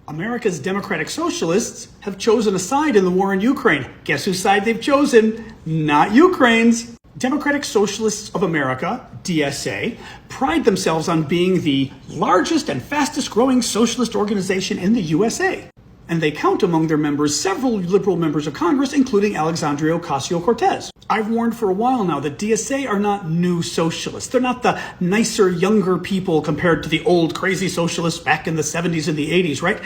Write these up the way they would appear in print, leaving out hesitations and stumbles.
America's Democratic Socialists have chosen a side in the war in Ukraine. Guess whose side they've chosen? Not Ukraine's. Democratic Socialists of America, DSA, pride themselves on being the largest and fastest growing socialist organization in the USA. And they count among their members several liberal members of Congress, including Alexandria Ocasio-Cortez. I've warned for a while now that DSA are not new socialists. They're not the nicer, younger people compared to the old, crazy socialists back in the 70s and the 80s, right?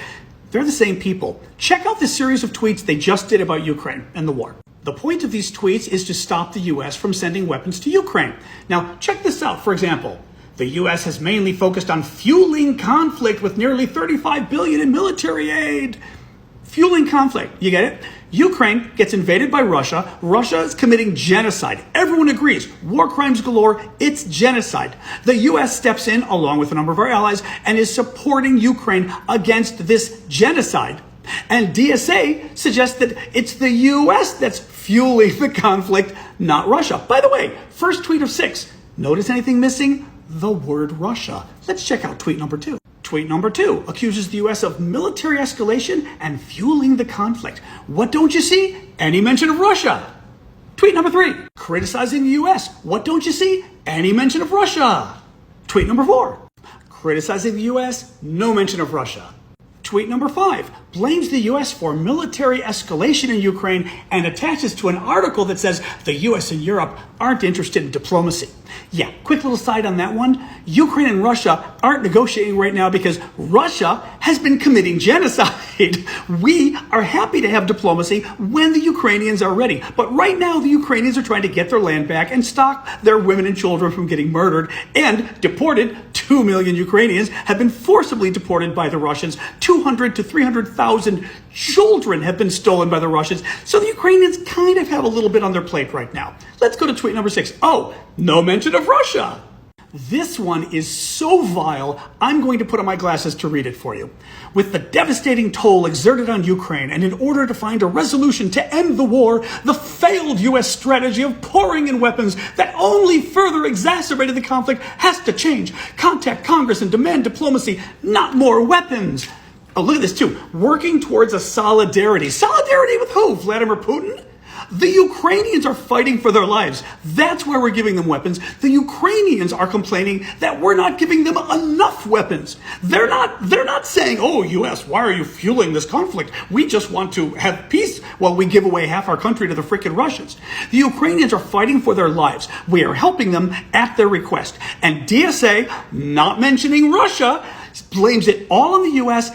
They're the same people. Check out this series of tweets they just did about Ukraine and the war. The point of these tweets is to stop the U.S. from sending weapons to Ukraine. Now, check this out. For example, the U.S. has mainly focused on fueling conflict with nearly $35 billion in military aid. Fueling conflict, you get it? Ukraine gets invaded by Russia. Russia is committing genocide. Everyone agrees. War crimes galore. It's genocide. The U.S. steps in, along with a number of our allies, and is supporting Ukraine against this genocide. And DSA suggests that it's the U.S. that's fueling the conflict, not Russia. By the way, first tweet of 6. Notice anything missing? The word Russia. Let's check out tweet number 2. Tweet number 2 accuses the U.S. of military escalation and fueling the conflict. What don't you see? Any mention of Russia. Tweet number 3, criticizing the U.S. What don't you see? Any mention of Russia. Tweet number 4, criticizing the U.S. No mention of Russia. Tweet number 5 blames the U.S. for military escalation in Ukraine and attaches to an article that says the U.S. and Europe aren't interested in diplomacy. Yeah, quick little side on that one. Ukraine and Russia aren't negotiating right now because Russia has been committing genocide. We are happy to have diplomacy when the Ukrainians are ready. But right now, the Ukrainians are trying to get their land back and stop their women and children from getting murdered and deported. 2 million Ukrainians have been forcibly deported by the Russians. 200 to 300,000 children have been stolen by the Russians. So the Ukrainians kind of have a little bit on their plate right now. Let's go to tweet number 6. Oh, no mention of Russia. This one is so vile, I'm going to put on my glasses to read it for you. With the devastating toll exerted on Ukraine, and in order to find a resolution to end the war, the failed U.S. strategy of pouring in weapons that only further exacerbated the conflict has to change. Contact Congress and demand diplomacy, not more weapons. Oh, look at this too. Working towards a solidarity. Solidarity with who? Vladimir Putin? The Ukrainians are fighting for their lives. That's why we're giving them weapons. The Ukrainians are complaining that we're not giving them enough weapons. They're not saying, oh, U.S., why are you fueling this conflict? We just want to have peace while we give away half our country to the frickin' Russians. The Ukrainians are fighting for their lives. We are helping them at their request. And DSA, not mentioning Russia, blames it all on the U.S.